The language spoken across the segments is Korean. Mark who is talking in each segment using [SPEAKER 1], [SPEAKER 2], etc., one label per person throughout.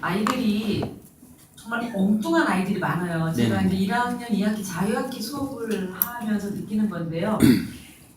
[SPEAKER 1] 아이들이 정말 엉뚱한 아이들이 많아요. 제가
[SPEAKER 2] 네네.
[SPEAKER 1] 이제 1학년 2학기 자유학기 수업을 하면서 느끼는 건데요.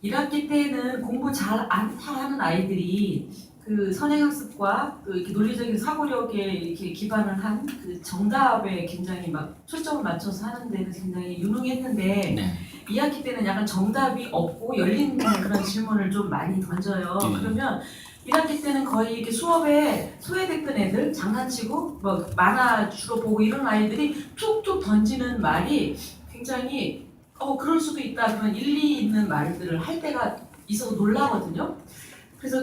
[SPEAKER 1] 1학기 때는 공부 잘 하는 아이들이 그 선행학습과 또 이렇게 논리적인 사고력에 이렇게 기반을 한 그 정답에 굉장히 막 초점을 맞춰서 하는 데는 굉장히 유능했는데
[SPEAKER 2] 네.
[SPEAKER 1] 2학기 때는 약간 정답이 없고 열린 그런 질문을 좀 많이 던져요. 그러면 1학기 때는 거의 이렇게 수업에 소외됐던 애들 장난치고 뭐 만화 주로 보고 이런 아이들이 툭툭 던지는 말이 굉장히 그럴 수도 있다 그런 일리 있는 말들을 할 때가 있어서 놀라거든요. 그래서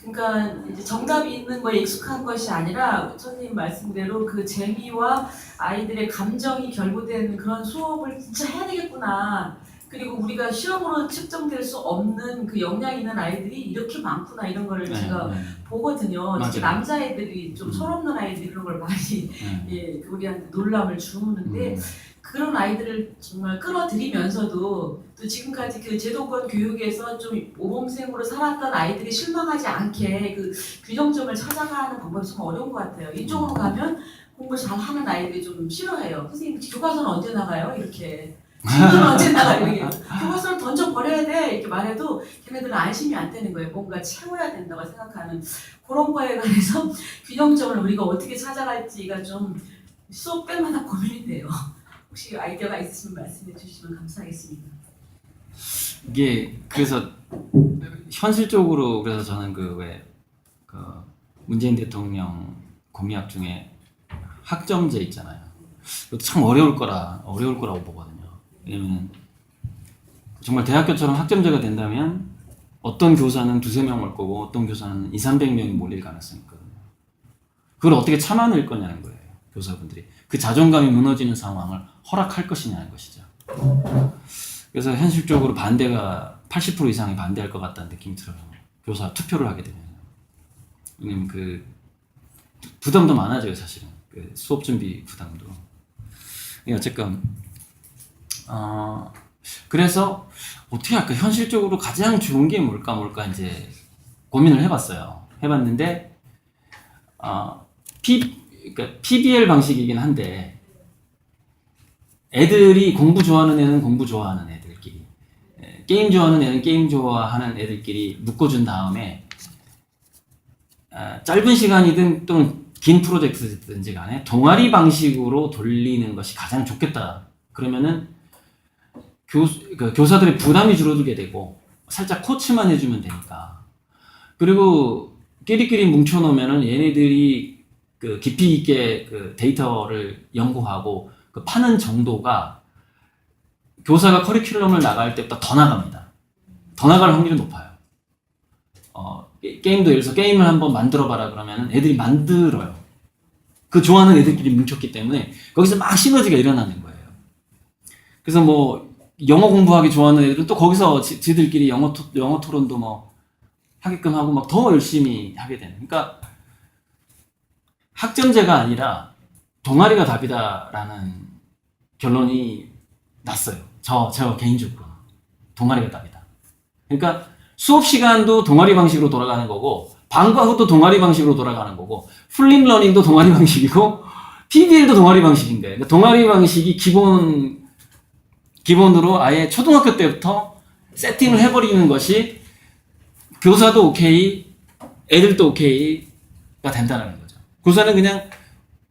[SPEAKER 1] 그러니까 이제 정답이 있는 거에 익숙한 것이 아니라 선생님 말씀대로 그 재미와 아이들의 감정이 결부된 그런 수업을 진짜 해야 되겠구나. 그리고 우리가 시험으로 측정될 수 없는 그 역량 있는 아이들이 이렇게 많구나 이런 거를 제가 보거든요. 특히
[SPEAKER 2] 맞아요.
[SPEAKER 1] 남자애들이 좀 철없는 아이들이 그런 걸 많이 예, 우리한테 놀람을 주는데 그런 아이들을 정말 끌어들이면서도 또 지금까지 그 제도권 교육에서 좀 모범생으로 살았던 아이들이 실망하지 않게 그 균형점을 찾아가는 방법이 좀 어려운 것 같아요. 이쪽으로 가면 공부 잘하는 아이들이 좀 싫어해요. 선생님 교과서는 언제 나가요? 이렇게. 질문은 언제 나가요? 이렇게. 교과서를 던져버려야 돼 이렇게 말해도 걔네들은 안심이 안 되는 거예요. 뭔가 채워야 된다고 생각하는 그런 거에 관해서 균형점을 우리가 어떻게 찾아갈지가 좀 수업 때마다 고민이 돼요. 혹시 아이디어가 있으시면 말씀해 주시면 감사하겠습니다.
[SPEAKER 2] 이게 그래서 현실적으로 그래서 저는 그 문재인 대통령 공약 중에 학점제 있잖아요. 이것도 참 어려울 거라고 보거든요. 왜냐면 정말 대학교처럼 학점제가 된다면 어떤 교사는 두세 명 올 거고 어떤 교사는 200~300명이 몰릴 가능성이 있거든요. 그걸 어떻게 참아낼 거냐는 거예요. 교사분들이. 그 자존감이 무너지는 상황을 허락할 것이냐는 것이죠. 그래서 현실적으로 반대가 80% 이상이 반대할 것 같다는 느낌이 들어요. 교사 투표를 하게 되면. 왜냐면 그 부담도 많아져요, 사실은. 그 수업 준비 부담도. 어쨌건 그래서 어떻게 할까? 현실적으로 가장 좋은 게 뭘까 이제 고민을 해봤어요. 해봤는데 그러니까 PBL 방식이긴 한데 애들이 공부 좋아하는 애는 공부 좋아하는 애들끼리, 게임 좋아하는 애는 게임 좋아하는 애들끼리 묶어준 다음에 짧은 시간이든 또는 긴 프로젝트든지 간에 동아리 방식으로 돌리는 것이 가장 좋겠다. 그러면은 교사들의 부담이 줄어들게 되고 살짝 코치만 해주면 되니까. 그리고 끼리끼리 뭉쳐놓으면은 얘네들이 그 깊이 있게 그 데이터를 연구하고 그 파는 정도가 교사가 커리큘럼을 나갈 때보다 더 나갑니다. 더 나갈 확률이 높아요. 게임도 예를 들어서 게임을 한번 만들어봐라 그러면 애들이 만들어요. 그 좋아하는 애들끼리 뭉쳤기 때문에 거기서 막 시너지가 일어나는 거예요. 그래서 뭐 영어 공부하기 좋아하는 애들은 또 거기서 지들끼리 영어 토론도 뭐 하게끔 하고 막 더 열심히 하게 되는. 그러니까 학점제가 아니라 동아리가 답이다라는 결론이 났어요. 저 개인적으로 동아리가 답이다. 그러니까 수업 시간도 동아리 방식으로 돌아가는 거고 방과 후도 동아리 방식으로 돌아가는 거고 플립 러닝도 동아리 방식이고 PBL도 동아리 방식인데 그러니까 동아리 방식이 기본으로 아예 초등학교 때부터 세팅을 해버리는 것이 교사도 오케이, 애들도 오케이가 된다는 거죠. 교사는 그냥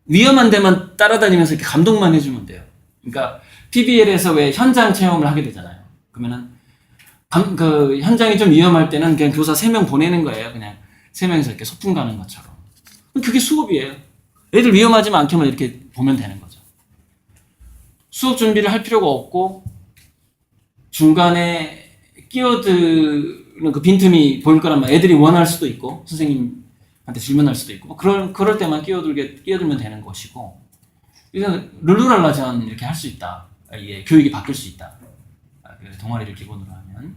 [SPEAKER 2] 위험한 데만 따라다니면서 이렇게 감독만 해주면 돼요. 그러니까 PBL에서 왜 현장 체험을 하게 되잖아요. 그러면은 그 현장이 좀 위험할 때는 그냥 교사 3명 보내는 거예요. 그냥 3명이서 이렇게 소풍 가는 것처럼. 그게 수업이에요. 애들 위험하지만 않게만 이렇게 보면 되는 거죠. 수업 준비를 할 필요가 없고 중간에 끼어드는 그 빈틈이 보일 거란 말이에요. 애들이 원할 수도 있고 선생님한테 질문할 수도 있고 그럴 때만 끼어들면 되는 것이고 그래서 룰루랄라전 이렇게 할 수 있다. 이게 교육이 바뀔 수 있다. 동아리를 기본으로 하면.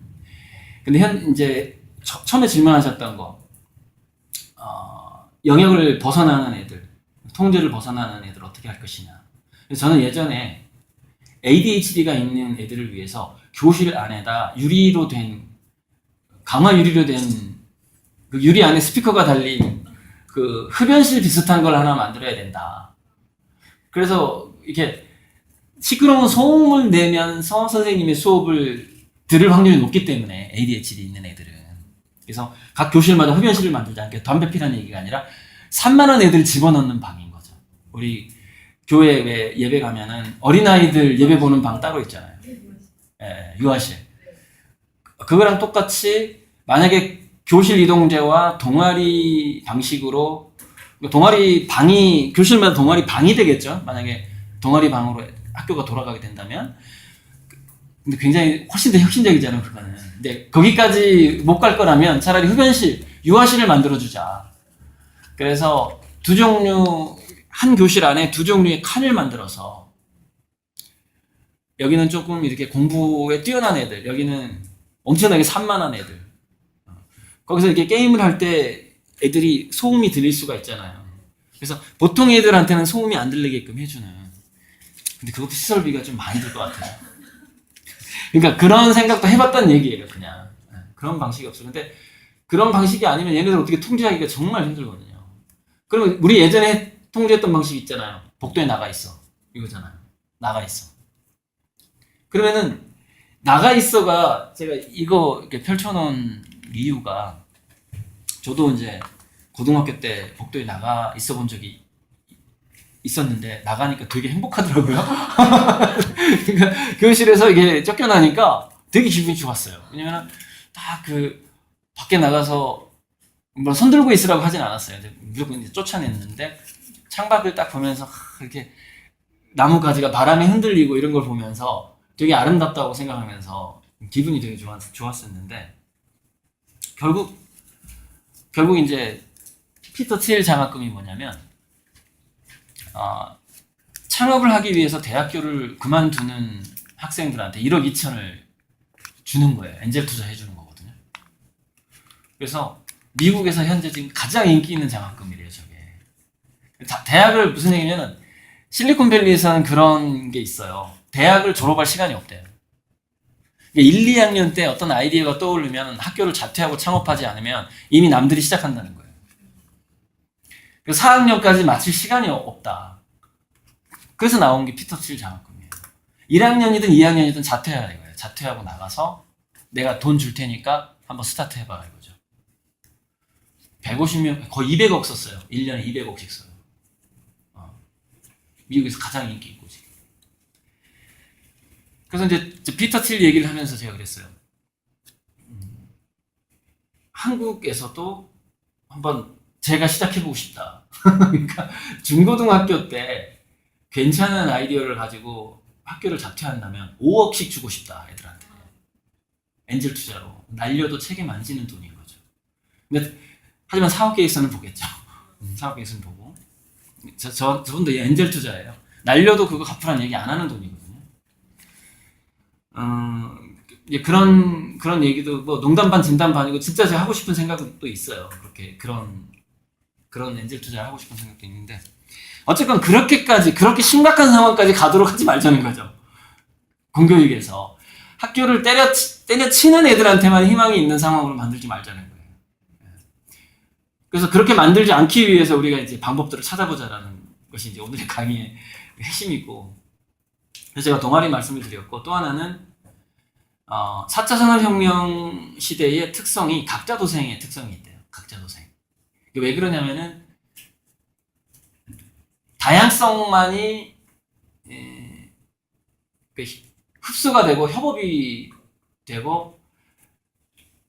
[SPEAKER 2] 근데 이제 처음에 질문하셨던 거 영역을 벗어나는 애들, 통제를 벗어나는 애들 어떻게 할 것이냐. 그래서 저는 예전에 ADHD가 있는 애들을 위해서 교실 안에다 강화 유리로 된 그 유리 안에 스피커가 달린 그 흡연실 비슷한 걸 하나 만들어야 된다. 그래서 이렇게 시끄러운 소음을 내면서 선생님의 수업을 들을 확률이 높기 때문에 ADHD 있는 애들은. 그래서 각 교실마다 흡연실을 만들자. 그러니까 담배 피라는 얘기가 아니라 산만한 애들 집어넣는 방인 거죠. 우리 교회 왜 예배 가면은 어린아이들 예배 보는 방 따로 있잖아요. 예, 유아실. 그거랑 똑같이 만약에 교실 이동제와 동아리 방식으로 동아리 방이 교실마다 동아리 방이 되겠죠. 만약에 동아리 방으로 학교가 돌아가게 된다면. 근데 굉장히 훨씬 더 혁신적이잖아요, 그거는. 근데 거기까지 못 갈 거라면 차라리 흡연실, 유아실을 만들어주자. 그래서 두 종류, 한 교실 안에 두 종류의 칸을 만들어서 여기는 조금 이렇게 공부에 뛰어난 애들, 여기는 엄청나게 산만한 애들. 거기서 이렇게 게임을 할 때 애들이 소음이 들릴 수가 있잖아요. 그래서 보통 애들한테는 소음이 안 들리게끔 해주는. 근데 그것도 시설비가 좀 많이 들 것 같아요. 그러니까 그런 생각도 해봤다는 얘기예요, 그냥. 그런 방식이 없어. 근데 그런 방식이 아니면 얘네들 어떻게 통제하기가 정말 힘들거든요. 그러면 우리 예전에 통제했던 방식 있잖아요. 복도에 나가 있어. 이거잖아요. 나가 있어. 그러면은 나가 있어가 제가 이거 이렇게 펼쳐놓은 이유가 저도 이제 고등학교 때 복도에 나가 있어 본 적이 있었는데 나가니까 되게 행복하더라고요. 그러니까 교실에서 이게 쫓겨나니까 되게 기분이 좋았어요. 왜냐면 딱 그 밖에 나가서 뭐 손 들고 있으라고 하진 않았어요. 무조건 이제 쫓아냈는데 창밖을 딱 보면서 이렇게 나무 가지가 바람에 흔들리고 이런 걸 보면서 되게 아름답다고 생각하면서 기분이 되게 좋았었는데 결국 이제 피터 틸 장학금이 뭐냐면 창업을 하기 위해서 대학교를 그만두는 학생들한테 1억 2천을 주는 거예요. 엔젤 투자해 주는 거거든요. 그래서 미국에서 현재 지금 가장 인기 있는 장학금이래요, 저게. 대학을 무슨 얘기냐면 실리콘밸리에서는 그런 게 있어요. 대학을 졸업할 시간이 없대요. 1, 2학년 때 어떤 아이디어가 떠오르면 학교를 자퇴하고 창업하지 않으면 이미 남들이 시작한다는 거예요. 4학년까지 마칠 시간이 없다. 그래서 나온 게 피터 틸 장학금이에요. 1학년이든 2학년이든 자퇴하라 이거예요. 자퇴하고 나가서 내가 돈 줄 테니까 한번 스타트 해봐라 이거죠. 150명, 거의 200억 썼어요. 1년에 200억씩 써요. 미국에서 가장 인기 있고 지금. 그래서 이제 피터 틸 얘기를 하면서 제가 그랬어요. 한국에서도 한번 제가 시작해보고 싶다. 그러니까 중고등학교 때 괜찮은 아이디어를 가지고 학교를 자퇴한다면 5억씩 주고 싶다 애들한테. 엔젤 투자로 날려도 책임 안 지는 돈인 거죠. 근데 하지만 사업 계획서는 보겠죠. 사업 계획서는 보고 저분도 엔젤 투자예요. 날려도 그거 갚으라는 얘기 안 하는 돈이거든요. 그런 얘기도 뭐 농담 반 진담 반이고 진짜 제가 하고 싶은 생각도 있어요. 그렇게 그런 엔젤 투자를 하고 싶은 생각도 있는데 어쨌건 그렇게 심각한 상황까지 가도록 하지 말자는 거죠. 공교육에서 학교를 때려치는 애들한테만 희망이 있는 상황으로 만들지 말자는 거예요. 그래서 그렇게 만들지 않기 위해서 우리가 이제 방법들을 찾아보자라는 것이 이제 오늘의 강의의 핵심이고, 그래서 제가 동아리 말씀을 드렸고, 또 하나는 4차 산업혁명 시대의 특성이 각자 도생의 특성이 있대요. 각자 도생. 이게 왜 그러냐면은 다양성만이 흡수가 되고 협업이 되고,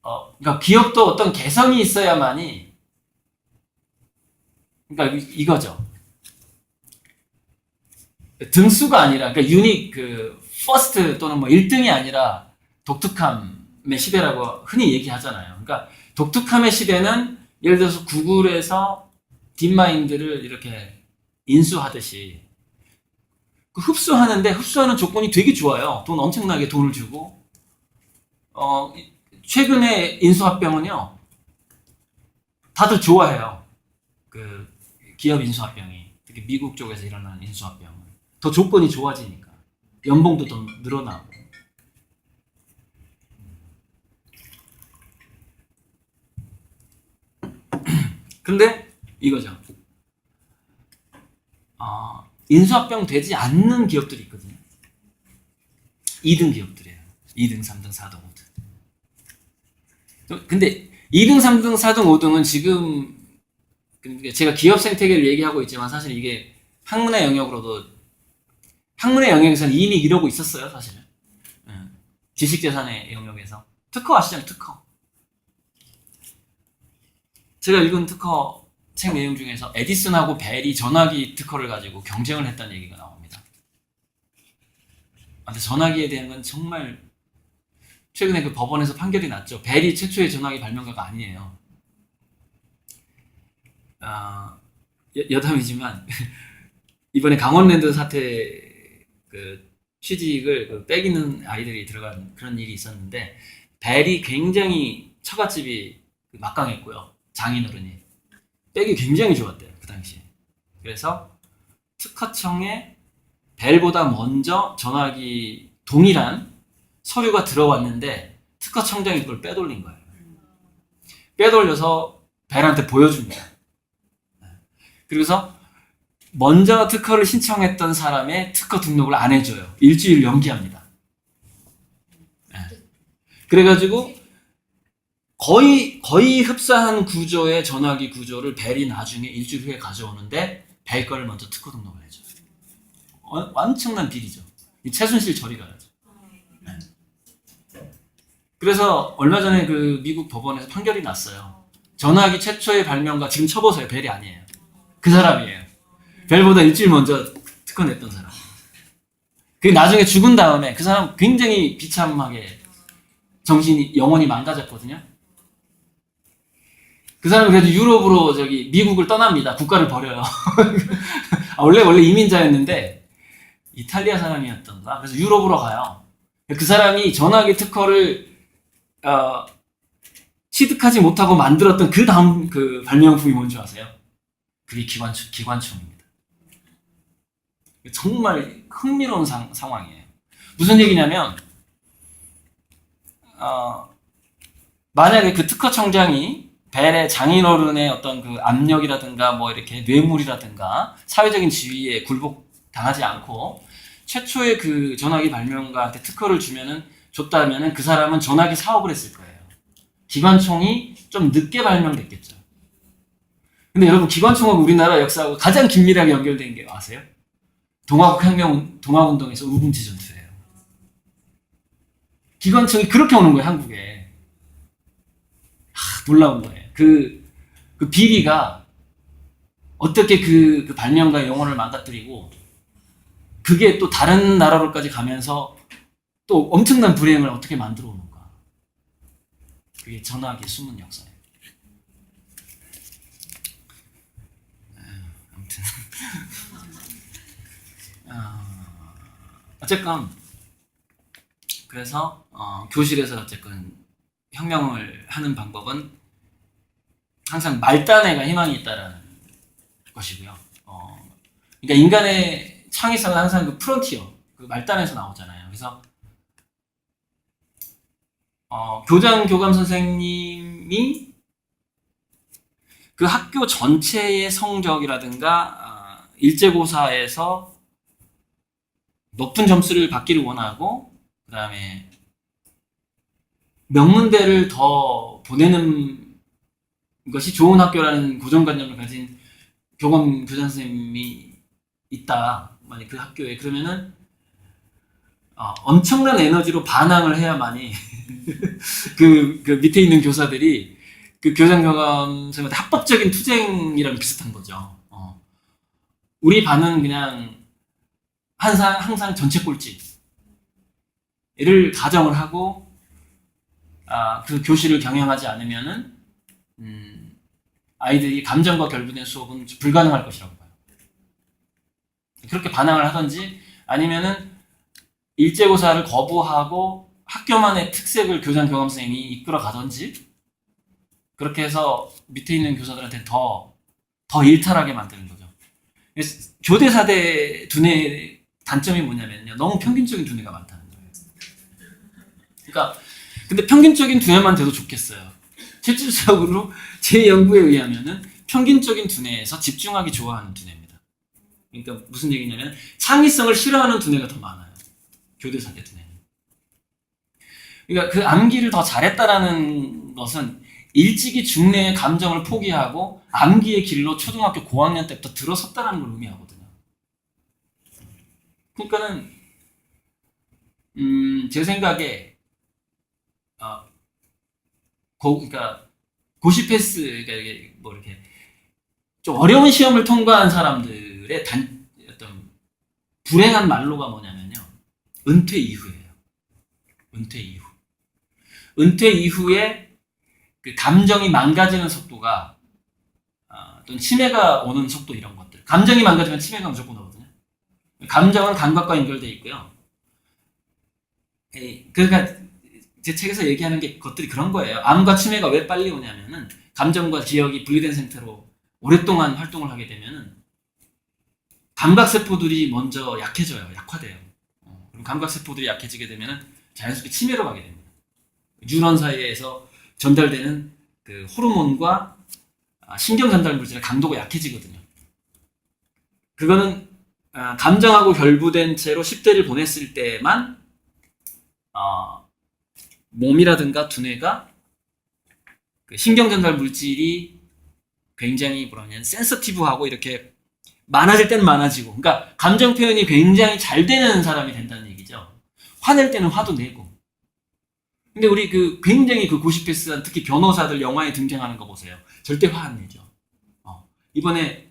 [SPEAKER 2] 그러니까 기업도 어떤 개성이 있어야만이, 그러니까 이거죠. 등수가 아니라, 그러니까 유닉, 퍼스트 또는 뭐 1등이 아니라 독특함의 시대라고 흔히 얘기하잖아요. 그러니까 독특함의 시대는 예를 들어서 구글에서 딥마인드를 이렇게 인수하듯이 흡수하는 조건이 되게 좋아요. 돈 엄청나게 돈을 주고, 최근에 인수합병은요, 다들 좋아해요. 기업 인수합병이. 특히 미국 쪽에서 일어나는 인수합병은. 더 조건이 좋아지니까. 연봉도 더 늘어나고. 근데 이거죠. 인수합병 되지 않는 기업들이 있거든요. 2등 기업들이에요. 2등, 3등, 4등, 5등. 근데 2등, 3등, 4등, 5등은 지금 제가 기업 생태계를 얘기하고 있지만 사실 이게 학문의 영역으로도 학문의 영역에서는 이미 이러고 있었어요, 사실. 지식재산의 영역에서. 특허 아시잖아요, 특허. 제가 읽은 특허 책 내용 중에서 에디슨하고 벨이 전화기 특허를 가지고 경쟁을 했다는 얘기가 나옵니다. 근데 전화기에 대한 건 정말 최근에 그 법원에서 판결이 났죠. 벨이 최초의 전화기 발명가가 아니에요. 여담이지만 이번에 강원랜드 사태 그 취직을 빼기는 아이들이 들어간 그런 일이 있었는데 벨이 굉장히 처갓집이 막강했고요. 장인어른이 백이 굉장히 좋았대요, 그 당시에. 그래서 특허청에 벨보다 먼저 전화기 동일한 서류가 들어왔는데 특허청장이 그걸 빼돌린 거예요. 빼돌려서 벨한테 보여줍니다. 그래서 먼저 특허를 신청했던 사람의 특허 등록을 안 해줘요. 일주일 연기합니다. 그래가지고 거의 흡사한 구조의 전화기 구조를 벨이 나중에 일주일 후에 가져오는데 벨 거를 먼저 특허 등록을 해줘요. 엄청난 비리죠. 이 최순실 저리 가야죠. 그래서 얼마 전에 그 미국 법원에서 판결이 났어요. 전화기 최초의 발명가 지금 쳐보세요. 벨이 아니에요. 그 사람이에요. 벨보다 일주일 먼저 특허 냈던 사람. 그 나중에 죽은 다음에 그 사람 굉장히 비참하게 정신이 영혼이 망가졌거든요. 그 사람은 그래도 유럽으로 미국을 떠납니다. 국가를 버려요. 원래 이민자였는데 이탈리아 사람이었던가. 그래서 유럽으로 가요. 그 사람이 전화기 특허를 취득하지 못하고 만들었던 그 다음 그 발명품이 뭔지 아세요? 그게 기관총입니다. 정말 흥미로운 상황이에요. 무슨 얘기냐면 만약에 그 특허청장이 벨의 장인어른의 어떤 그 압력이라든가 뭐 이렇게 뇌물이라든가 사회적인 지위에 굴복당하지 않고 최초의 그 전화기 발명가한테 특허를 줬다면은 그 사람은 전화기 사업을 했을 거예요. 기관총이 좀 늦게 발명됐겠죠. 근데 여러분 기관총하고 우리나라 역사하고 가장 긴밀하게 연결된 게 아세요? 동학운동에서 우금지 전투예요. 기관총이 그렇게 오는 거예요, 한국에. 놀라운 거예요. 그 비리가 어떻게 그 발명가의 영혼을 망가뜨리고 그게 또 다른 나라로까지 가면서 또 엄청난 불행을 어떻게 만들어 오는가. 그게 전화기의 숨은 역사예요. 아무튼 어쨌건 그래서 교실에서 어쨌건 혁명을 하는 방법은 항상 말단에가 희망이 있다라는 것이고요. 그러니까 인간의 창의성은 항상 그 프론티어, 그 말단에서 나오잖아요. 그래서 교장 교감 선생님이 그 학교 전체의 성적이라든가 일제고사에서 높은 점수를 받기를 원하고 그 다음에 명문대를 더 보내는 것이 좋은 학교라는 고정관념을 가진 교감 교장 선생님이 있다. 만약 그 학교에 그러면은 엄청난 에너지로 반항을 해야만이 그 밑에 있는 교사들이 그 교장 교감 선생님한테 합법적인 투쟁이랑 비슷한 거죠. 우리 반은 그냥 항상 전체 꼴찌를 가정을 하고 그 교실을 경영하지 않으면은 아이들이 감정과 결부된 수업은 불가능할 것이라고 봐요. 그렇게 반항을 하든지 아니면은 일제고사를 거부하고 학교만의 특색을 교장 교감 선생님이 이끌어 가든지 그렇게 해서 밑에 있는 교사들한테 더 일탈하게 만드는 거죠. 교대사대 두뇌의 단점이 뭐냐면요, 너무 평균적인 두뇌가 많다는 거예요. 그러니까 근데 평균적인 두뇌만 돼도 좋겠어요. 실질적으로 제 연구에 의하면은 평균적인 두뇌에서 집중하기 좋아하는 두뇌입니다. 그러니까 무슨 얘기냐면 창의성을 싫어하는 두뇌가 더 많아요. 교대사대 두뇌는. 그러니까 그 암기를 더 잘했다라는 것은 일찍이 중뇌의 감정을 포기하고 암기의 길로 초등학교 고학년 때부터 들어섰다는 걸 의미하거든요. 그러니까는 제 생각에 그러니까 고시 패스, 그러니까 이게 뭐 이렇게 좀 어려운 시험을 통과한 사람들의 어떤 불행한 말로가 뭐냐면요, 은퇴 이후예요. 은퇴 이후. 은퇴 이후에 그 감정이 망가지는 속도가 또는 치매가 오는 속도, 이런 것들. 감정이 망가지면 치매가 무조건 오거든요. 감정은 감각과 연결되어 있고요. 그러니까 제 책에서 얘기하는 것들이 그런 거예요. 암과 치매가 왜 빨리 오냐면은 감정과 기억이 분리된 상태로 오랫동안 활동을 하게 되면은 감각세포들이 먼저 약해져요. 약화돼요. 그럼 감각세포들이 약해지게 되면은 자연스럽게 치매로 가게 됩니다. 뉴런 사이에서 전달되는 그 호르몬과 신경 전달 물질의 강도가 약해지거든요. 그거는 감정하고 결부된 채로 10대를 보냈을 때만 몸이라든가 두뇌가 그 신경 전달 물질이 굉장히 뭐라냐면 센서티브하고 이렇게 많아질 때는 많아지고, 그러니까 감정 표현이 굉장히 잘 되는 사람이 된다는 얘기죠. 화낼 때는 화도 내고. 근데 우리 그 굉장히 그 고시패스한 특히 변호사들 영화에 등장하는 거 보세요. 절대 화 안 내죠. 이번에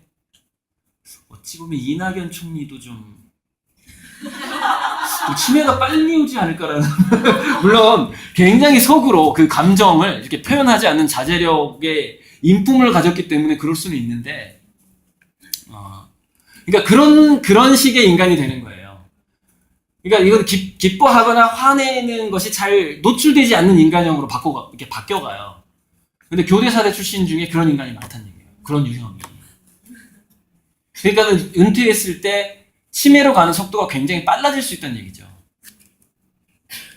[SPEAKER 2] 어찌 보면 이낙연 총리도 좀 치매가 빨리 오지 않을까라는 물론 굉장히 속으로 그 감정을 이렇게 표현하지 않는 자제력의 인품을 가졌기 때문에 그럴 수는 있는데, 그러니까 그런 식의 인간이 되는 거예요. 그러니까 이건 기뻐하거나 화내는 것이 잘 노출되지 않는 인간형으로 이렇게 바뀌어가요. 근데 교대사대 출신 중에 그런 인간이 많다는 얘기예요. 그런 유형이. 그러니까 은퇴했을 때 치매로 가는 속도가 굉장히 빨라질 수 있다는 얘기죠.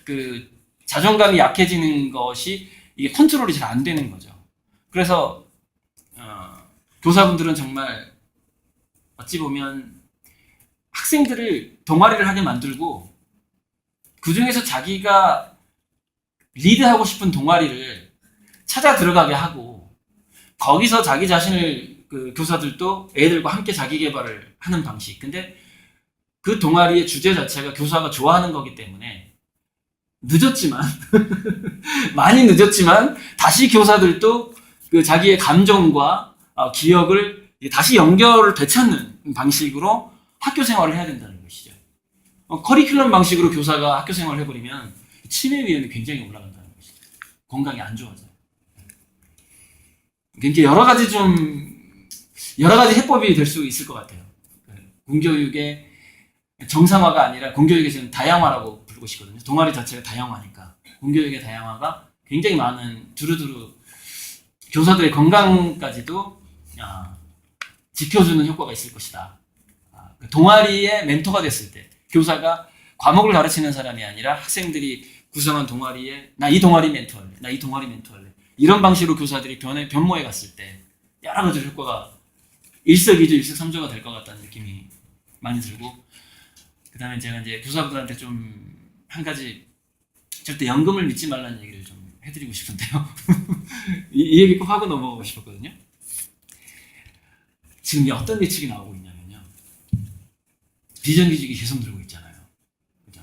[SPEAKER 2] 그 자존감이 약해지는 것이 이게 컨트롤이 잘 안 되는 거죠. 그래서 교사분들은 정말 어찌 보면 학생들을 동아리를 하게 만들고 그 중에서 자기가 리드하고 싶은 동아리를 찾아 들어가게 하고 거기서 자기 자신을 그 교사들도 애들과 함께 자기 개발을 하는 방식. 근데 그 동아리의 주제 자체가 교사가 좋아하는 거기 때문에 늦었지만 많이 늦었지만 다시 교사들도 그 자기의 감정과 기억을 다시 연결을 되찾는 방식으로 학교 생활을 해야 된다는 것이죠. 커리큘럼 방식으로 교사가 학교 생활을 해버리면 치매 위험이 굉장히 올라간다는 것이죠. 건강이 안 좋아져요. 그러니까 여러 가지 해법이 될 수 있을 것 같아요. 공교육의 정상화가 아니라 공교육에서는 다양화라고 부르고 싶거든요. 동아리 자체가 다양화니까 공교육의 다양화가 굉장히 많은 두루두루 교사들의 건강까지도 지켜주는 효과가 있을 것이다. 동아리의 멘토가 됐을 때 교사가 과목을 가르치는 사람이 아니라 학생들이 구성한 동아리에 나 이 동아리 멘토 할래, 나 이 동아리 멘토 할래, 이런 방식으로 교사들이 변모해 갔을 때 여러 가지 효과가 일석이조 일석삼조가 될 것 같다는 느낌이 많이 들고, 그 다음에 제가 이제 교사분들한테 좀 한 가지 절대 연금을 믿지 말라는 얘기를 좀 해드리고 싶은데요. 이 얘기 꼭 하고 넘어가고 싶었거든요. 지금 어떤 예측이 나오고 있냐면요, 비정규직이 계속 늘고 있잖아요. 그죠?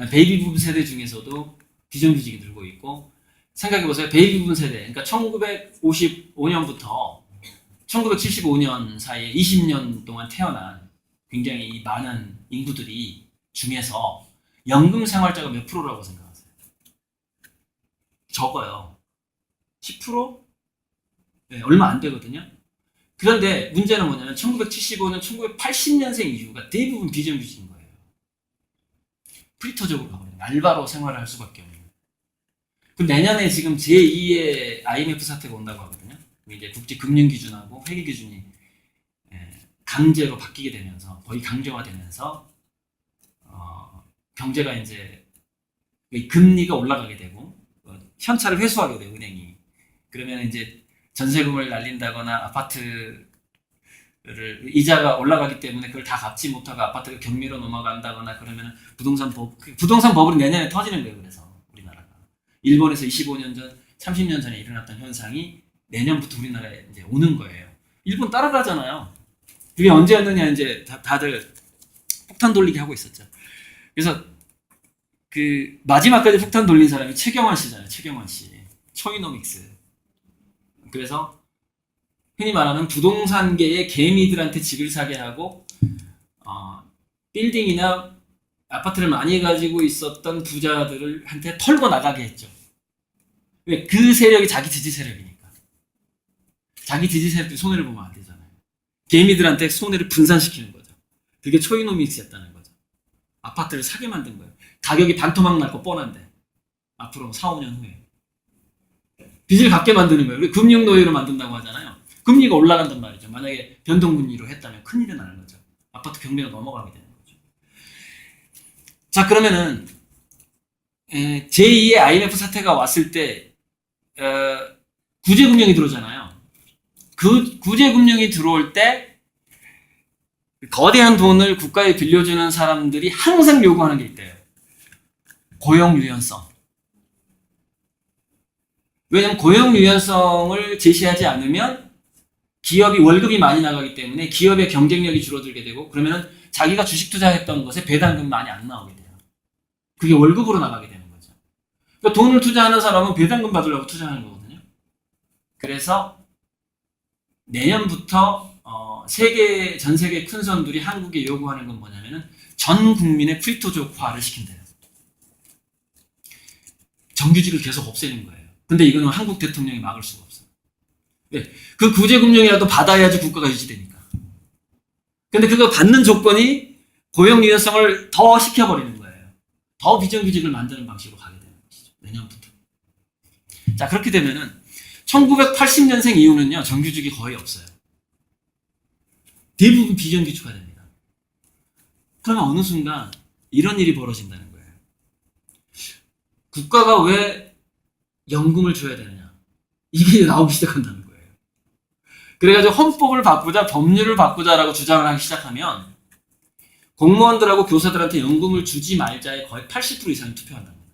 [SPEAKER 2] 베이비 붐 세대 중에서도 비정규직이 늘고 있고, 생각해보세요. 베이비 붐 세대, 그러니까 1955년부터 1975년 사이에 20년 동안 태어난 굉장히 많은 인구들이 중에서 연금 생활자가 몇 프로라고 생각하세요? 적어요. 10%? 네, 얼마 안 되거든요. 그런데 문제는 뭐냐면 1975년, 1980년생 이후가 대부분 비정규직인 거예요. 프리터적으로 가거든요. 알바로 생활을 할 수밖에 없는. 그럼 내년에 지금 제2의 IMF 사태가 온다고 하거든요. 이제 국제금융기준하고 회계기준이 강제로 바뀌게 되면서 거의 강제화되면서 경제가 이제 금리가 올라가게 되고 현찰을 회수하게 돼요, 은행이. 그러면 이제 전세금을 날린다거나 아파트를 이자가 올라가기 때문에 그걸 다 갚지 못하고 아파트가 경매로 넘어간다거나 그러면 부동산 버블이 내년에 터지는 거예요. 그래서 우리나라가 일본에서 25년 전, 30년 전에 일어났던 현상이 내년부터 우리나라에 이제 오는 거예요. 일본 따라가잖아요. 그게 언제였느냐 이제 다들 폭탄 돌리기 하고 있었죠. 그래서 그 마지막까지 폭탄 돌린 사람이 최경환 씨잖아요. 최경환 씨. 초이노믹스. 그래서 흔히 말하는 부동산계의 개미들한테 집을 사게 하고 빌딩이나 아파트를 많이 가지고 있었던 부자들한테 털고 나가게 했죠. 왜? 그 세력이 자기 지지 세력이니까. 자기 지지 세력들이 손해를 보면 안 되잖아요. 개미들한테 손해를 분산시키는 거죠. 그게 초이노믹스였다는 거죠. 아파트를 사게 만든 거예요. 가격이 반토막 날 거 뻔한데 앞으로 4, 5년 후에 빚을 갚게 만드는 거예요. 우리 금융노예로 만든다고 하잖아요. 금리가 올라간단 말이죠. 만약에 변동금리로 했다면 큰일이 나는 거죠. 아파트 경매가 넘어가게 되는 거죠. 자, 그러면은 제2의 IMF 사태가 왔을 때 구제금융이 들어오잖아요. 그 구제금융이 들어올 때 거대한 돈을 국가에 빌려주는 사람들이 항상 요구하는 게 있대요. 고용 유연성. 왜냐하면 고용 유연성을 제시하지 않으면 기업이 월급이 많이 나가기 때문에 기업의 경쟁력이 줄어들게 되고 그러면 자기가 주식 투자했던 것에 배당금 많이 안 나오게 돼요. 그게 월급으로 나가게 되는 거죠. 그러니까 돈을 투자하는 사람은 배당금 받으려고 투자하는 거거든요. 그래서 내년부터 전 세계 큰 선들이 한국에 요구하는 건 뭐냐면은 전 국민의 프리토족화를 시킨대요. 정규직을 계속 없애는 거예요. 근데 이거는 한국 대통령이 막을 수가 없어요. 네, 그 구제금융이라도 받아야지 국가가 유지되니까. 근데 그거 받는 조건이 고용 유연성을 더 시켜버리는 거예요. 더 비정규직을 만드는 방식으로 가게 되는 것이죠. 내년부터. 자, 그렇게 되면은 1980년생 이후는요, 정규직이 거의 없어요. 대부분 비정규직화됩니다. 그러면 어느 순간 이런 일이 벌어진다는 거예요. 국가가 왜 연금을 줘야 되느냐? 이게 나오기 시작한다는 거예요. 그래가지고 헌법을 바꾸자, 법률을 바꾸자라고 주장을 하기 시작하면 공무원들하고 교사들한테 연금을 주지 말자에 거의 80% 이상이 투표한답니다.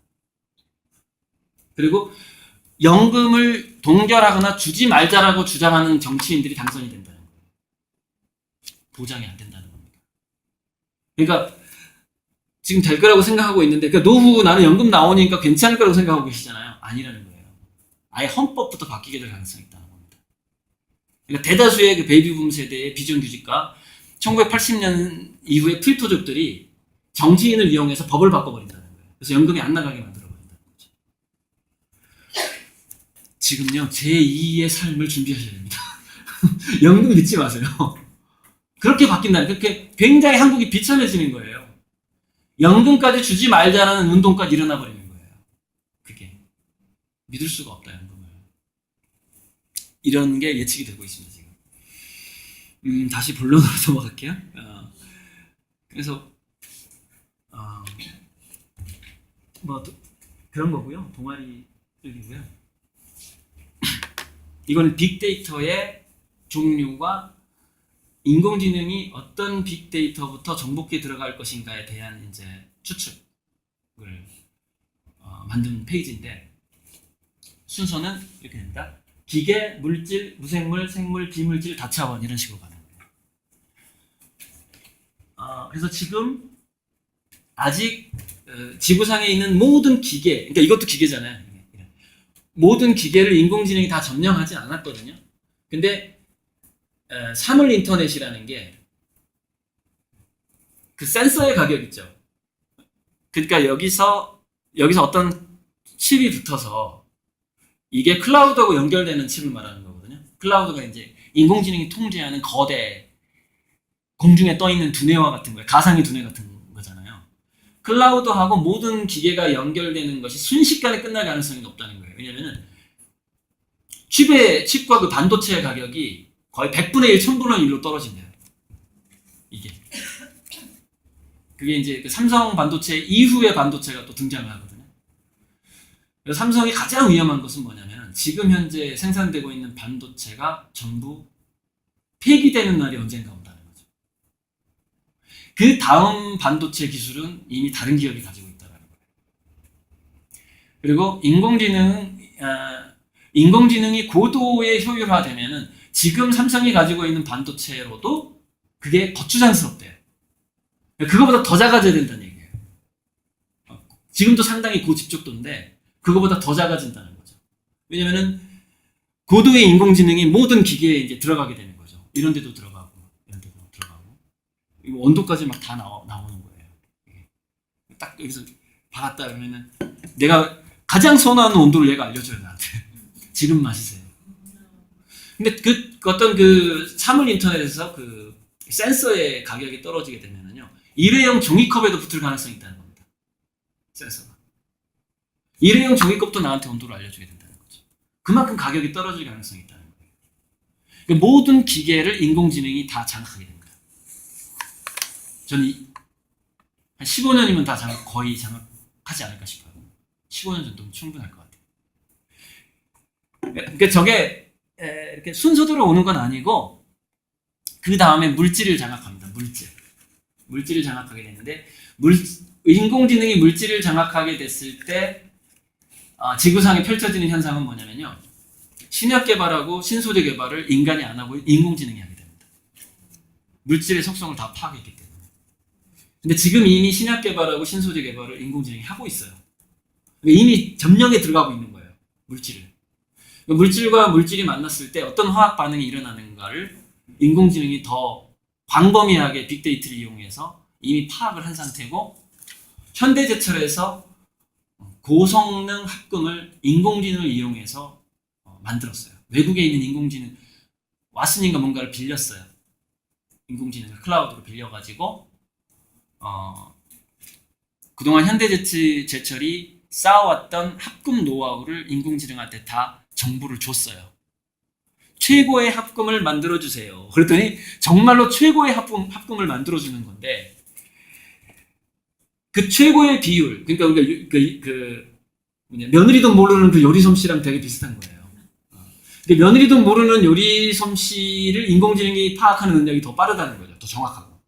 [SPEAKER 2] 그리고 연금을 동결하거나 주지 말자라고 주장하는 정치인들이 당선이 된다는 거예요. 보장이 안 된다는 겁니다. 그러니까 지금 될 거라고 생각하고 있는데 그러니까 노후 나는 연금 나오니까 괜찮을 거라고 생각하고 계시잖아요. 아니라는 거예요. 아예 헌법부터 바뀌게 될 가능성이 있다는 겁니다. 그러니까 대다수의 그 베이비붐 세대의 비정규직과 1980년 이후의 필토족들이 정치인을 이용해서 법을 바꿔버린다는 거예요. 그래서 연금이 안 나가게 만들어버린다는 거죠. 지금요, 제2의 삶을 준비하셔야 됩니다. 연금 믿지 마세요. 그렇게 바뀐다는, 그렇게 굉장히 한국이 비참해지는 거예요. 연금까지 주지 말자는 운동까지 일어나 버리는 거예요. 그게. 믿을 수가 없다, 연금을. 이런 게 예측이 되고 있습니다, 지금. 다시 본론으로 넘어갈게요. 그래서, 그런 거고요. 동아리 여기고요. 이거는 빅데이터의 종류와 인공지능이 어떤 빅데이터부터 정복기에 들어갈 것인가에 대한 이제 추측을 만든 페이지인데 순서는 이렇게 됩니다. 기계, 물질, 무생물, 생물, 비물질, 다차원 이런 식으로 가는 거예요. 그래서 지금 아직 지구상에 있는 모든 기계, 그러니까 이것도 기계잖아요. 모든 기계를 인공지능이 다 점령하지 않았거든요. 근데 사물 인터넷이라는 게 그 센서의 가격 있죠. 그러니까 여기서 어떤 칩이 붙어서 이게 클라우드하고 연결되는 칩을 말하는 거거든요. 클라우드가 이제 인공지능이 통제하는 거대 공중에 떠 있는 두뇌와 같은 거예요. 가상의 두뇌 같은 거잖아요. 클라우드하고 모든 기계가 연결되는 것이 순식간에 끝날 가능성이 높다는 거예요. 왜냐면은 칩과 그 반도체 가격이 거의 100분의 1, 1000분의 1로 떨어진대요. 이게. 그게 이제 그 삼성 반도체 이후의 반도체가 또 등장을 하거든요. 그래서 삼성이 가장 위험한 것은 뭐냐면 뭐냐면은 지금 현재 생산되고 있는 반도체가 전부 폐기되는 날이 언젠가 온다는 거죠. 그 다음 반도체 기술은 이미 다른 기업이 가지고 있다는 거예요. 그리고 인공지능이 고도의 효율화되면은 지금 삼성이 가지고 있는 반도체로도 그게 거추장스럽대요. 그거보다 더 작아져야 된다는 얘기예요. 지금도 상당히 고집적도인데 그거보다 더 작아진다는 거죠. 왜냐면은 고도의 인공지능이 모든 기계에 이제 들어가게 되는 거죠. 이런 데도 들어가고 이런 데도 들어가고 온도까지 막 다 나오는 거예요. 딱 여기서 박았다 그러면은 내가 가장 선호하는 온도를 얘가 알려줘요 나한테. 지금 마시세요. 근데 어떤 사물 인터넷에서 센서의 가격이 떨어지게 되면은요, 일회용 종이컵에도 붙을 가능성이 있다는 겁니다. 센서가. 일회용 종이컵도 나한테 온도를 알려주게 된다는 거죠. 그만큼 가격이 떨어질 가능성이 있다는 거예요. 그러니까 모든 기계를 인공지능이 다 장악하게 됩니다. 저는 한 15년이면 다 거의 장악하지 않을까 싶어요. 15년 정도면 충분할 것 같아요. 그러니까 저게 이렇게 순서대로 오는 건 아니고 그 다음에 물질을 장악합니다. 물질을 장악하게 되는데 인공지능이 물질을 장악하게 됐을 때 지구상에 펼쳐지는 현상은 뭐냐면요. 신약 개발하고 신소재 개발을 인간이 안 하고 인공지능이 하게 됩니다. 물질의 속성을 다 파악했기 때문에. 근데 지금 이미 신약 개발하고 신소재 개발을 인공지능이 하고 있어요. 이미 점령에 들어가고 있는 거예요. 물질을. 물질과 물질이 만났을 때 어떤 화학 반응이 일어나는가를 인공지능이 더 광범위하게 빅데이터를 이용해서 이미 파악을 한 상태고, 현대제철에서 고성능 합금을 인공지능을 이용해서 만들었어요. 외국에 있는 인공지능, 왓슨인가 뭔가를 빌렸어요. 인공지능을 클라우드로 빌려가지고 그동안 현대제철이 쌓아왔던 합금 노하우를 인공지능한테 다 정보를 줬어요. 최고의 합금을 만들어주세요. 그랬더니 정말로 최고의 합금을 만들어주는 건데, 그 최고의 비율, 그러니까 우리가 며느리도 모르는 그 요리 솜씨랑 되게 비슷한 거예요. 근데 며느리도 모르는 요리 솜씨를 인공지능이 파악하는 능력이 더 빠르다는 거죠. 더 정확하고.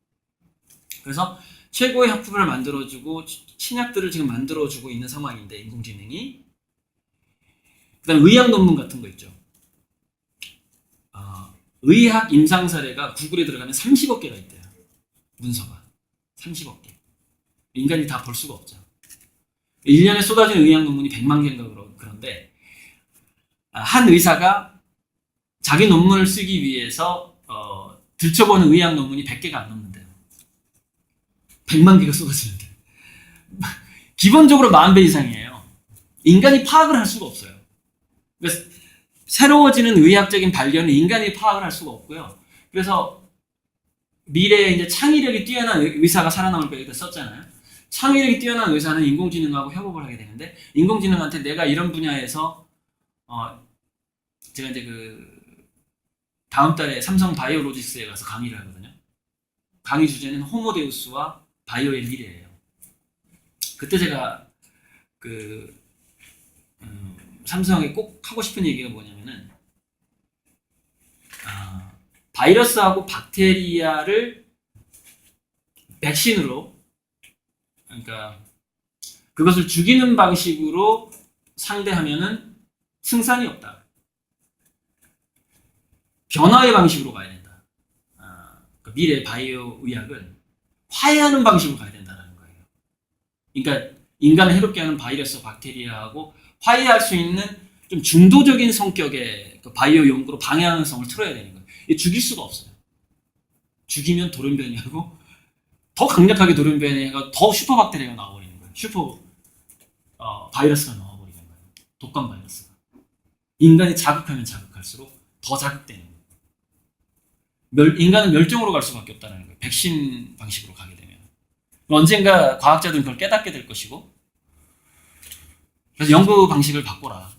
[SPEAKER 2] 그래서 최고의 합금을 만들어주고 신약들을 지금 만들어주고 있는 상황인데, 인공지능이. 그다음에 의학 논문 같은 거 있죠. 의학 임상 사례가 구글에 들어가면 30억 개가 있대요. 문서가 30억 개. 인간이 다 볼 수가 없죠. 1년에 쏟아지는 의학 논문이 100만 개인가 그런데 한 의사가 자기 논문을 쓰기 위해서 들춰보는 의학 논문이 100개가 안 넘는데요. 100만 개가 쏟아지는데 기본적으로 40배 이상이에요. 인간이 파악을 할 수가 없어요. 그래서 새로워지는 의학적인 발견은 인간이 파악을 할 수가 없고요. 그래서 미래에 이제 창의력이 뛰어난 의사가 살아남을 거라고 썼잖아요. 창의력이 뛰어난 의사는 인공지능하고 협업을 하게 되는데, 인공지능한테 내가 이런 분야에서 제가 이제 다음 달에 삼성 바이오로직스에 가서 강의를 하거든요. 강의 주제는 호모데우스와 바이오의 미래예요. 그때 제가 삼성에 꼭 하고 싶은 얘기가 뭐냐면은 바이러스하고 박테리아를 백신으로, 그러니까 그것을 죽이는 방식으로 상대하면은 승산이 없다. 변화의 방식으로 가야 된다. 미래 바이오 의학은 화해하는 방식으로 가야 된다는 거예요. 그러니까 인간을 해롭게 하는 바이러스, 박테리아하고 화해할 수 있는 좀 중도적인 성격의 바이오 연구로 방향성을 틀어야 되는 거예요. 이게 죽일 수가 없어요. 죽이면 돌연변이하고 더 강력하게 돌연변이하고 더 슈퍼 박테리아가 나와버리는 거예요. 슈퍼 바이러스가 나와버리는 거예요. 독감 바이러스가. 인간이 자극하면 자극할수록 더 자극되는 거예요. 인간은 멸종으로 갈 수밖에 없다는 거예요. 백신 방식으로 가게 되면. 언젠가 과학자들은 그걸 깨닫게 될 것이고, 그래서 연구 방식을 바꿔라.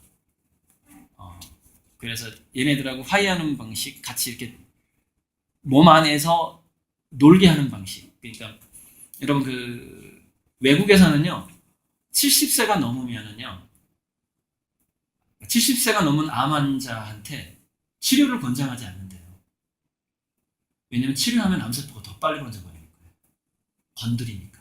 [SPEAKER 2] 그래서 얘네들하고 화해하는 방식, 같이 이렇게 몸 안에서 놀게 하는 방식. 그러니까 여러분 외국에서는요, 70세가 넘으면은요, 70세가 넘은 암 환자한테 치료를 권장하지 않는데요. 왜냐면 치료하면 암세포가 더 빨리 번져버리는 거예요. 건드리니까.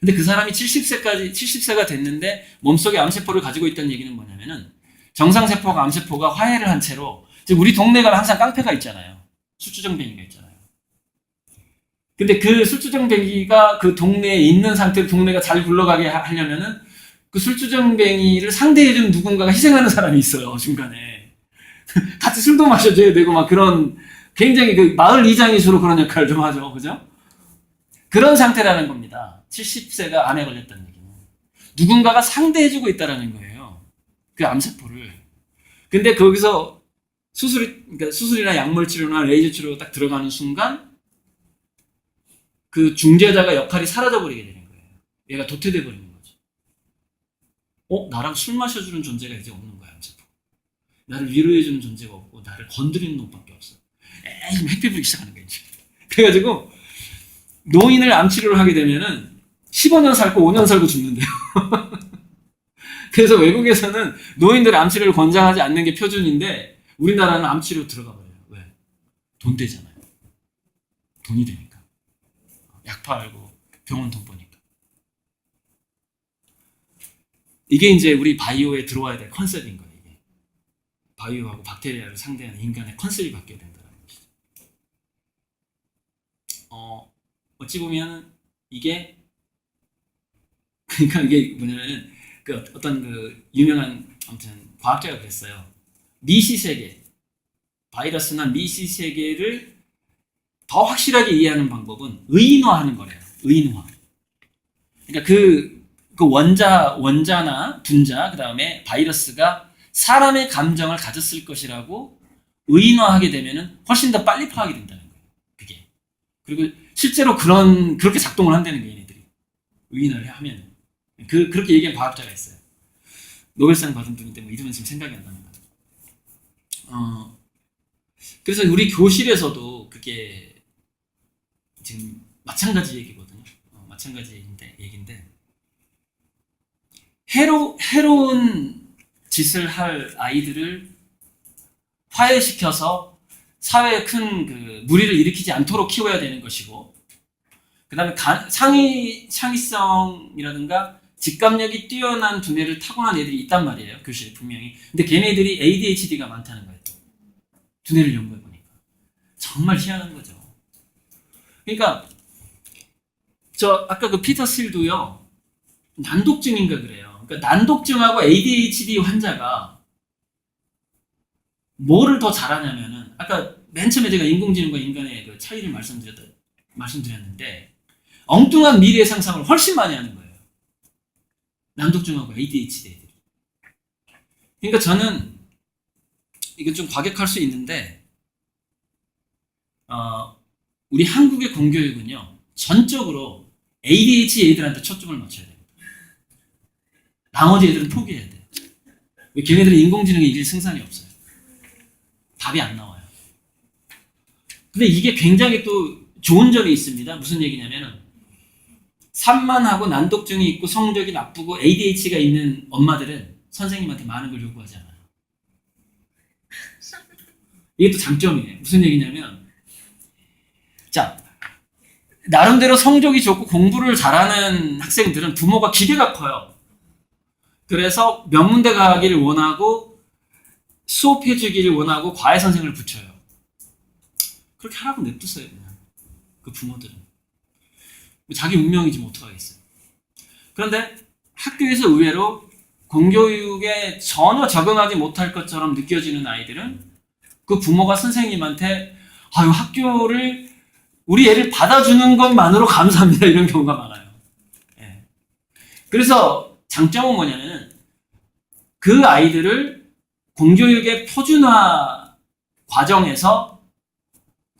[SPEAKER 2] 근데 그 사람이 70세가 됐는데 몸속에 암세포를 가지고 있다는 얘기는 뭐냐면은 정상세포가 암세포가 화해를 한 채로, 지금 우리 동네가 항상 깡패가 있잖아요. 술주정뱅이가 있잖아요. 근데 그 술주정뱅이가 그 동네에 있는 상태로 동네가 잘 굴러가게 하려면은 그 술주정뱅이를 상대해주는 누군가가 희생하는 사람이 있어요, 중간에. 같이 술도 마셔줘야 되고, 막 그런, 굉장히 그 마을 이장이 주로 그런 역할을 좀 하죠. 그죠? 그런 상태라는 겁니다. 70세가 암에 걸렸다는 얘기는. 누군가가 상대해주고 있다는 거예요. 그 암세포를. 근데 거기서 그러니까 수술이나 약물 치료나 레이저 치료가 딱 들어가는 순간 그 중재자가 역할이 사라져버리게 되는 거예요. 얘가 도태돼 버리는 거죠. 나랑 술 마셔주는 존재가 이제 없는 거야, 암세포. 나를 위로해주는 존재가 없고 나를 건드리는 놈밖에 없어. 에이, 핵피 부기 시작하는 거야, 이제. 그래가지고 노인을 암치료를 하게 되면은 15년 살고 5년 살고 죽는데요. 그래서 외국에서는 노인들 암치료를 권장하지 않는 게 표준인데 우리나라는 암치료 들어가 버려요. 왜? 돈 되잖아요. 돈이 되니까. 약 팔고 병원 돈 버니까. 이게 이제 우리 바이오에 들어와야 될 컨셉인 거예요. 이게. 바이오하고 박테리아를 상대하는 인간의 컨셉이 바뀌어야 된다는 것이죠. 어찌 보면 이게, 그러니까 이게 뭐냐면 그 어떤 그 유명한 아무튼 과학자가 그랬어요. 미시세계, 바이러스나 미시세계를 더 확실하게 이해하는 방법은 의인화하는 거래요. 의인화. 그러니까 그 원자나 분자, 그 다음에 바이러스가 사람의 감정을 가졌을 것이라고 의인화하게 되면은 훨씬 더 빨리 파악이 된다는 거예요. 그게. 그리고 실제로 그렇게 작동을 한다는 거예요, 얘네들이. 의인화를 하면. 그렇게 얘기한 과학자가 있어요. 노벨상 받은 분인데 뭐 이름은 지금 생각이 안 납니다. 그래서 우리 교실에서도 그게 지금 마찬가지 얘기거든요. 마찬가지 얘기인데 해로운 짓을 할 아이들을 화해시켜서 사회에 큰 그 무리를 일으키지 않도록 키워야 되는 것이고, 그 다음에 창의성이라든가 직감력이 뛰어난 두뇌를 타고난 애들이 있단 말이에요, 교실에 분명히. 근데 걔네들이 ADHD가 많다는 거예요. 두뇌를 연구해보니까. 정말 희한한 거죠. 그러니까 아까 그 피터 실도요, 난독증인가 그래요. 그러니까 난독증하고 ADHD 환자가 뭐를 더 잘하냐면은, 아까 맨 처음에 제가 인공지능과 인간의 그 차이를 말씀드렸는데, 엉뚱한 미래 상상을 훨씬 많이 하는 거예요. 난독증하고 ADHD 애들이. 그러니까 저는 이건 좀 과격할 수 있는데, 우리 한국의 공교육은요, 전적으로 ADHD 애들한테 초점을 맞춰야 됩니다. 나머지 애들은 포기해야 돼요. 왜? 걔네들은 인공지능에 이길 승산이 없어요. 답이 안 나와요. 근데 이게 굉장히 또 좋은 점이 있습니다. 무슨 얘기냐면은, 산만하고 난독증이 있고 성적이 나쁘고 ADHD가 있는 엄마들은 선생님한테 많은 걸 요구하지 않아요. 이게 또 장점이에요. 무슨 얘기냐면, 자, 나름대로 성적이 좋고 공부를 잘하는 학생들은 부모가 기대가 커요. 그래서 명문대 가기를 원하고 수업해주기를 원하고 과외 선생을 붙여요. 그렇게 하라고 냅두세요, 그냥. 그 부모들은. 자기 운명이지 뭐 어떡하겠어요. 그런데 학교에서 의외로 공교육에 전혀 적응하지 못할 것처럼 느껴지는 아이들은 그 부모가 선생님한테 학교를 우리 애를 받아주는 것만으로 감사합니다, 이런 경우가 많아요. 예. 그래서 장점은 뭐냐면 그 아이들을 공교육의 표준화 과정에서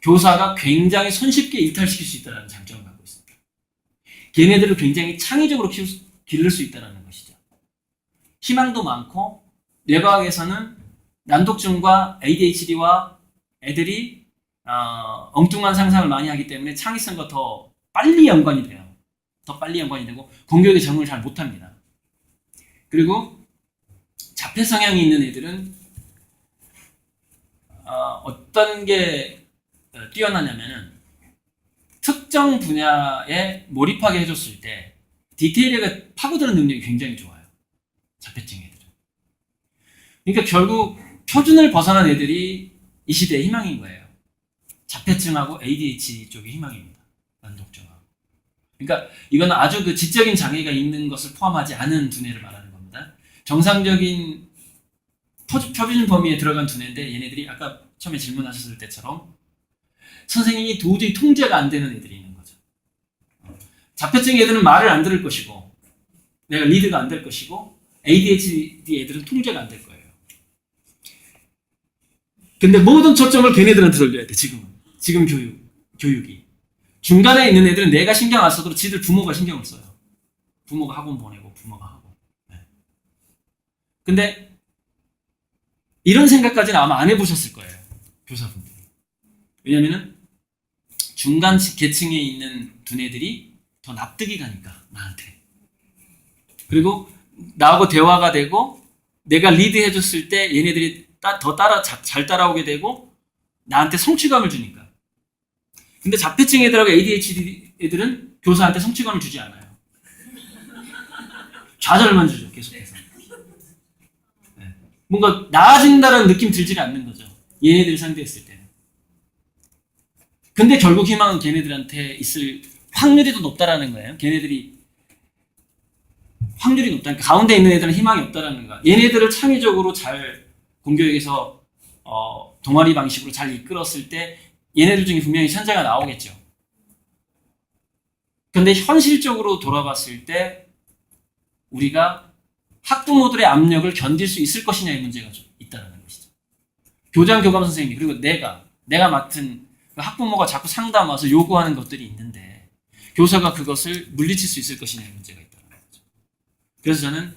[SPEAKER 2] 교사가 굉장히 손쉽게 일탈시킬 수 있다는 장점을 갖고 있습니다. 걔네들을 굉장히 창의적으로 기를 수 있다는 것이죠. 희망도 많고, 뇌과학에서는 난독증과 ADHD와 애들이 엉뚱한 상상을 많이 하기 때문에 창의성과 더 빨리 연관이 돼요. 더 빨리 연관이 되고 공교육에 적응을 잘 못합니다. 그리고 자폐 성향이 있는 애들은 어떤 게 뛰어나냐면은 특정 분야에 몰입하게 해줬을 때 디테일에 파고드는 능력이 굉장히 좋아요. 자폐증 애들은. 그러니까 결국 표준을 벗어난 애들이 이 시대의 희망인 거예요. 자폐증하고 ADHD 쪽이 희망입니다. 난독증하고. 그러니까 이건 아주 그 지적인 장애가 있는 것을 포함하지 않은 두뇌를 말하는 겁니다. 정상적인 표준 범위에 들어간 두뇌인데 얘네들이 아까 처음에 질문하셨을 때처럼 선생님이 도저히 통제가 안 되는 애들이 있는 거죠. 자폐증 애들은 말을 안 들을 것이고 내가 리드가 안 될 것이고 ADHD 애들은 통제가 안 될 거예요. 근데 모든 초점을 걔네들한테 돌려야 돼. 지금 교육이. 중간에 있는 애들은 내가 신경 안 써도 지들 부모가 신경을 써요. 부모가 학원 보내고 부모가 하고. 네. 근데 이런 생각까지는 아마 안 해보셨을 거예요. 교사분들이. 왜냐면은 중간 계층에 있는 두뇌들이 더 납득이 가니까 나한테. 그리고 나하고 대화가 되고 내가 리드해줬을 때 얘네들이 잘 따라오게 되고 나한테 성취감을 주니까. 근데 자폐증 애들하고 ADHD 애들은 교사한테 성취감을 주지 않아요. 좌절만 주죠, 계속해서. 네. 뭔가 나아진다는 느낌 들지 않는 거죠. 얘네들 상대했을 때는. 근데 결국 희망은 걔네들한테 있을 확률이 더 높다라는 거예요. 걔네들이 확률이 높다니까 가운데 있는 애들은 희망이 없다라는 거야. 얘네들을 창의적으로 잘 공교육에서 동아리 방식으로 잘 이끌었을 때 얘네들 중에 분명히 천재가 나오겠죠. 근데 현실적으로 돌아봤을 때 우리가 학부모들의 압력을 견딜 수 있을 것이냐의 문제가 좀 있다는 것이죠. 교장, 교감 선생님 그리고 내가 맡은 학부모가 자꾸 상담 와서 요구하는 것들이 있는데 교사가 그것을 물리칠 수 있을 것이냐의 문제가 있다는 거죠. 그래서 저는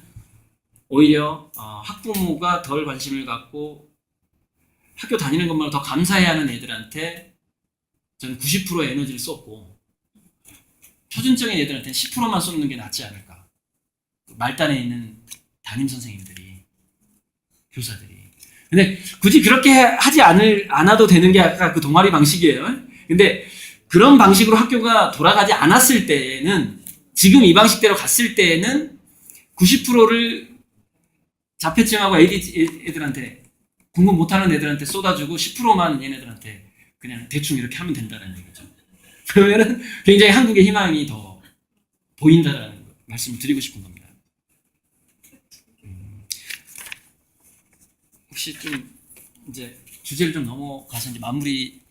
[SPEAKER 2] 오히려 학부모가 덜 관심을 갖고 학교 다니는 것만으로 더 감사해야 하는 애들한테 저는 90%의 에너지를 쏟고 표준적인 애들한테는 10%만 쏟는 게 낫지 않을까. 말단에 있는 담임 선생님들이, 교사들이. 근데 굳이 그렇게 하지 않아도 되는 게 아까 그 동아리 방식이에요. 근데 그런 방식으로 학교가 돌아가지 않았을 때에는 지금 이 방식대로 갔을 때에는 90%를 자폐증하고 ADHD 애들한테 공부 못하는 애들한테 쏟아주고 10%만 얘네들한테 그냥 대충 이렇게 하면 된다는 얘기죠. 그러면은 굉장히 한국의 희망이 더 보인다라는 말씀을 드리고 싶은 겁니다. 혹시 좀 이제 주제를 좀 넘어가서 이제 마무리